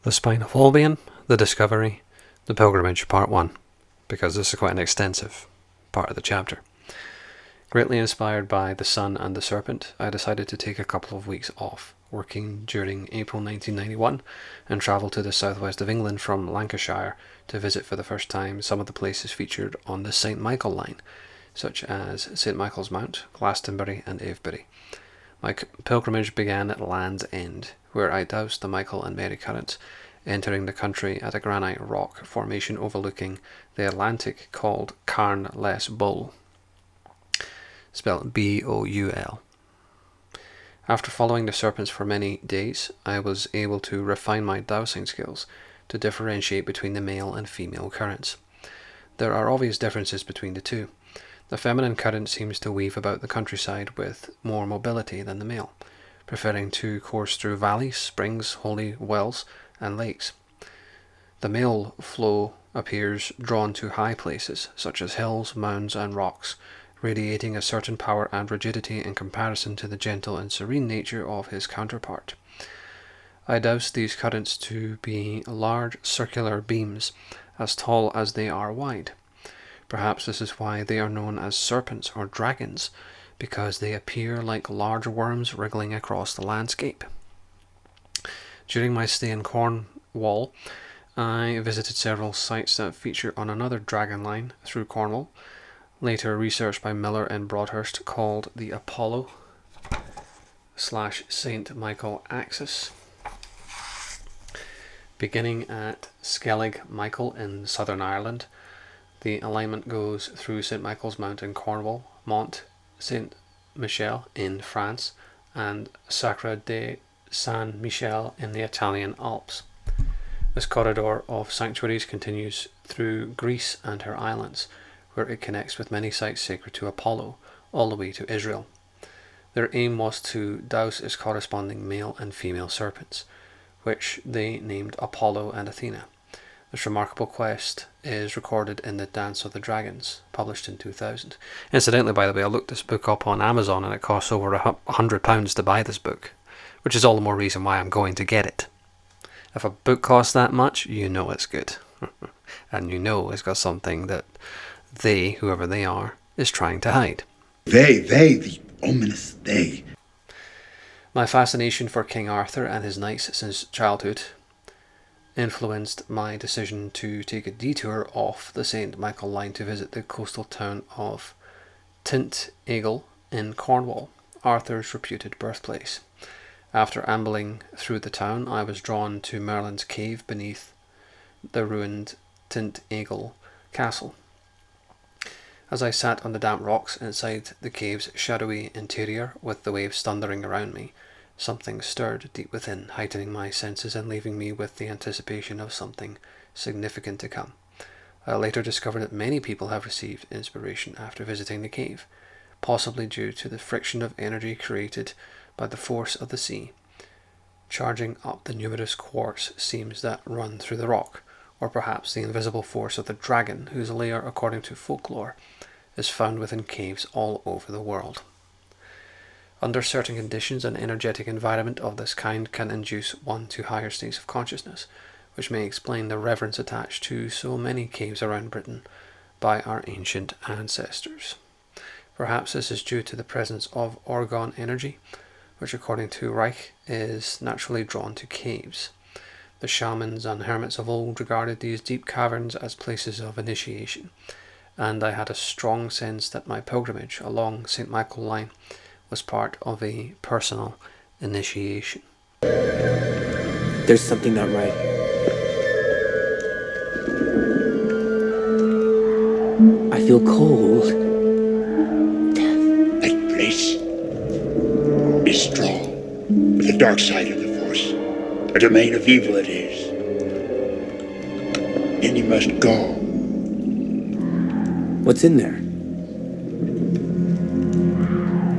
The Spine of Albion, The Discovery, The Pilgrimage, Part 1, because this is quite an extensive part of the chapter. Greatly inspired by The Sun and the Serpent, I decided to take a couple of weeks off, working during April 1991, and travel to the southwest of England from Lancashire to visit for the first time some of the places featured on the St. Michael line, such as St. Michael's Mount, Glastonbury and Avebury. My pilgrimage began at Land's End, where I doused the Michael and Mary currents, entering the country at a granite rock formation overlooking the Atlantic called Carn-less Bull, spelled B-O-U-L. After following the serpents for many days, I was able to refine my dowsing skills to differentiate between the male and female currents. There are obvious differences between the two. The feminine current seems to weave about the countryside with more mobility than the male, preferring to course through valleys, springs, holy wells, and lakes. The male flow appears drawn to high places, such as hills, mounds, and rocks, radiating a certain power and rigidity in comparison to the gentle and serene nature of his counterpart. I doused these currents to be large circular beams, as tall as they are wide. Perhaps this is why they are known as serpents or dragons, because they appear like large worms wriggling across the landscape. During my stay in Cornwall, I visited several sites that feature on another dragon line through Cornwall, later researched by Miller and Broadhurst, called the Apollo / St. Michael axis. Beginning at Skellig Michael in Southern Ireland, the alignment goes through St. Michael's Mount in Cornwall, Mont Saint Michel in France, and Sacra de San Michele in the Italian Alps. This corridor of sanctuaries continues through Greece and her islands, where it connects with many sites sacred to Apollo, all the way to Israel. Their aim was to douse its corresponding male and female serpents, which they named Apollo and Athena. This remarkable quest is recorded in the Dance of the Dragons, published in 2000. Incidentally, by the way, I looked this book up on Amazon and it costs over £100 to buy this book, which is all the more reason why I'm going to get it. If a book costs that much, you know it's good. And you know it's got something that they, whoever they are, is trying to hide. They, the ominous they. My fascination for King Arthur and his knights since childhood influenced my decision to take a detour off the St. Michael line to visit the coastal town of Tintagel in Cornwall, Arthur's reputed birthplace. After ambling through the town, I was drawn to Merlin's cave beneath the ruined Tintagel castle. As I sat on the damp rocks inside the cave's shadowy interior with the waves thundering around me, something stirred deep within, heightening my senses and leaving me with the anticipation of something significant to come. I later discovered that many people have received inspiration after visiting the cave, possibly due to the friction of energy created by the force of the sea, charging up the numerous quartz seams that run through the rock, or perhaps the invisible force of the dragon, whose lair, according to folklore, is found within caves all over the world. Under certain conditions, an energetic environment of this kind can induce one to higher states of consciousness, which may explain the reverence attached to so many caves around Britain by our ancient ancestors. Perhaps this is due to the presence of orgone energy, which according to Reich is naturally drawn to caves. The shamans and hermits of old regarded these deep caverns as places of initiation, and I had a strong sense that my pilgrimage along St. Michael line was part of a personal initiation. There's something not right. I feel cold. That place is strong, but the dark side of the force, a domain of evil it is. And you must go. What's in there?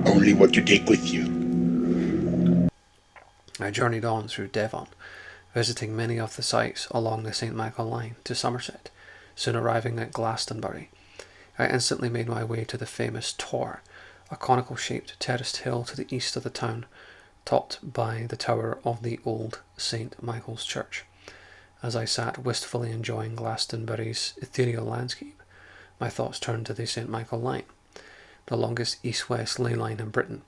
Only what you take with you. I journeyed on through Devon, visiting many of the sites along the St. Michael line to Somerset, soon arriving at Glastonbury. I instantly made my way to the famous Tor, a conical-shaped terraced hill to the east of the town, topped by the tower of the old St. Michael's Church. As I sat wistfully enjoying Glastonbury's ethereal landscape, my thoughts turned to the St. Michael Line, the longest east-west ley line in Britain,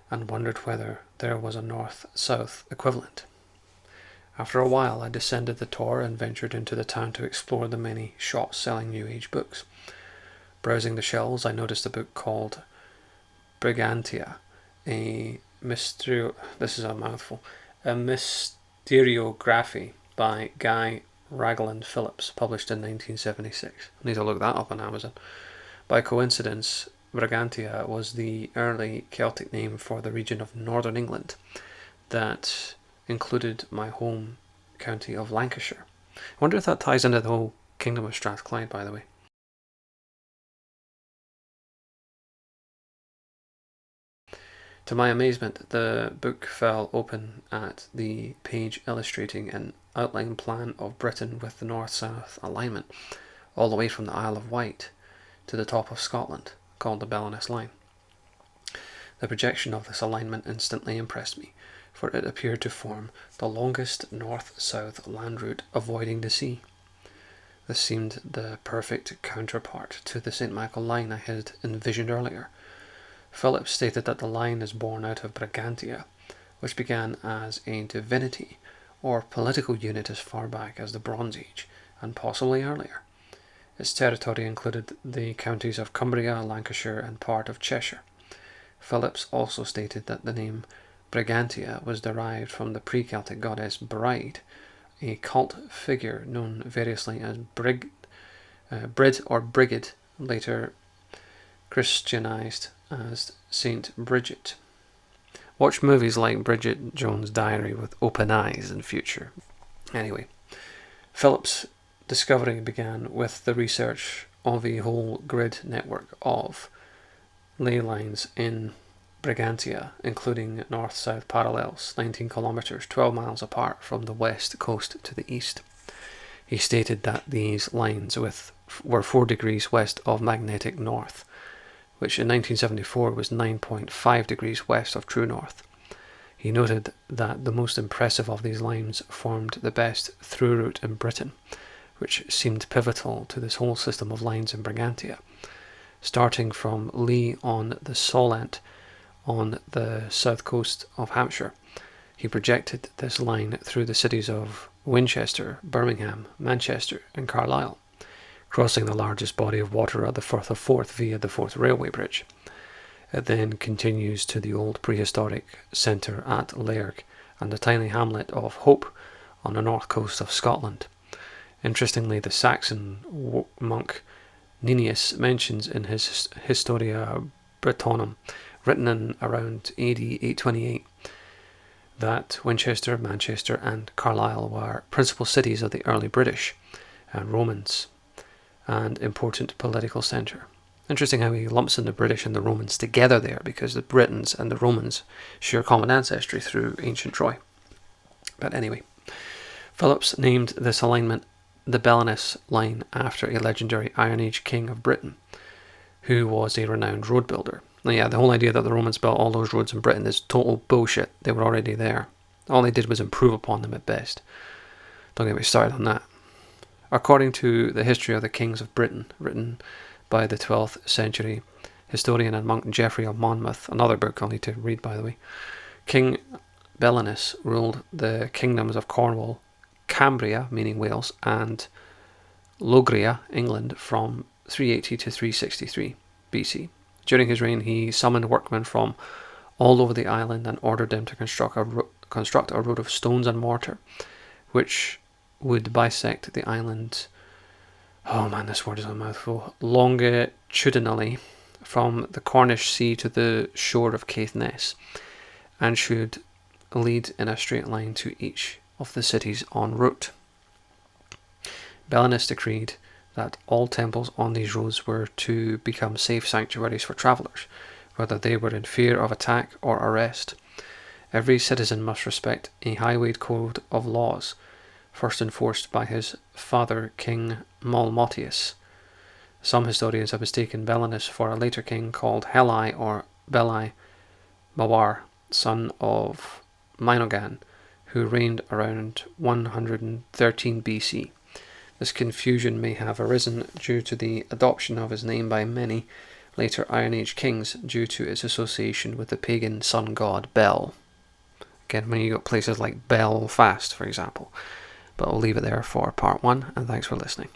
and wondered whether there was a north-south equivalent. After a while, I descended the Tor and ventured into the town to explore the many shops selling New Age books. Browsing the shelves, I noticed a book called Brigantia, a this is a mouthful, a mysteriography by Guy Ragland Phillips, published in 1976. I need to look that up on Amazon. By coincidence, Brigantia was the early Celtic name for the region of northern England that included my home county of Lancashire. I wonder if that ties into the whole Kingdom of Strathclyde, by the way. To my amazement, the book fell open at the page illustrating an outline plan of Britain with the north-south alignment, all the way from the Isle of Wight to the top of Scotland, called the Belenus Line. The projection of this alignment instantly impressed me, for it appeared to form the longest north-south land route avoiding the sea. This seemed the perfect counterpart to the St. Michael Line I had envisioned earlier. Phillips stated that the line is born out of Brigantia, which began as a divinity or political unit as far back as the Bronze Age, and possibly earlier. Its territory included the counties of Cumbria, Lancashire, and part of Cheshire. Phillips also stated that the name Brigantia was derived from the pre-Celtic goddess Bride, a cult figure known variously as Brid or Brigid, later Christianized as Saint Bridget. Watch movies like Bridget Jones' Diary with open eyes in future. Anyway, Phillips' discovery began with the research of a whole grid network of ley lines in Brigantia, including north-south parallels, 19 kilometres, 12 miles apart from the west coast to the east. He stated that these lines were 4 degrees west of magnetic north, which in 1974 was 9.5 degrees west of true north. He noted that the most impressive of these lines formed the best through route in Britain, which seemed pivotal to this whole system of lines in Brigantia. Starting from Lee on the Solent on the south coast of Hampshire, he projected this line through the cities of Winchester, Birmingham, Manchester, and Carlisle, crossing the largest body of water at the Firth of Forth via the Forth Railway Bridge. It then continues to the old prehistoric centre at Lairg and the tiny hamlet of Hope on the north coast of Scotland. Interestingly, the Saxon monk Nennius mentions in his Historia Brittonum, written in around AD 828, that Winchester, Manchester, and Carlisle were principal cities of the early British and Romans and important political centre. Interesting how he lumps in the British and the Romans together there, because the Britons and the Romans share common ancestry through ancient Troy. But anyway, Phillips named this alignment the Belenus Line after a legendary Iron Age king of Britain, who was a renowned road builder. Now, yeah, the whole idea that the Romans built all those roads in Britain is total bullshit. They were already there. All they did was improve upon them at best. Don't get me started on that. According to the History of the Kings of Britain, written by the 12th century historian and monk Geoffrey of Monmouth, another book I'll need to read, by the way, King Belenus ruled the kingdoms of Cornwall, Cambria, meaning Wales, and Logria, England, from 380 to 363 BC. During his reign, he summoned workmen from all over the island and ordered them to construct a road of stones and mortar, which would bisect the island, oh man, this word is a mouthful, longitudinally from the Cornish Sea to the shore of Caithness, and should lead in a straight line to each of the cities en route. Belenus decreed that all temples on these roads were to become safe sanctuaries for travellers, whether they were in fear of attack or arrest. Every citizen must respect a highway code of laws, first enforced by his father King Malmotius. Some historians have mistaken Belenus for a later king called Heli or Belai Mawar, son of Minogan, who reigned around 113 BC. This confusion may have arisen due to the adoption of his name by many later Iron Age kings due to its association with the pagan sun god Bel. Again, when you got places like Belfast, for example. But I'll leave it there for part 1, and thanks for listening.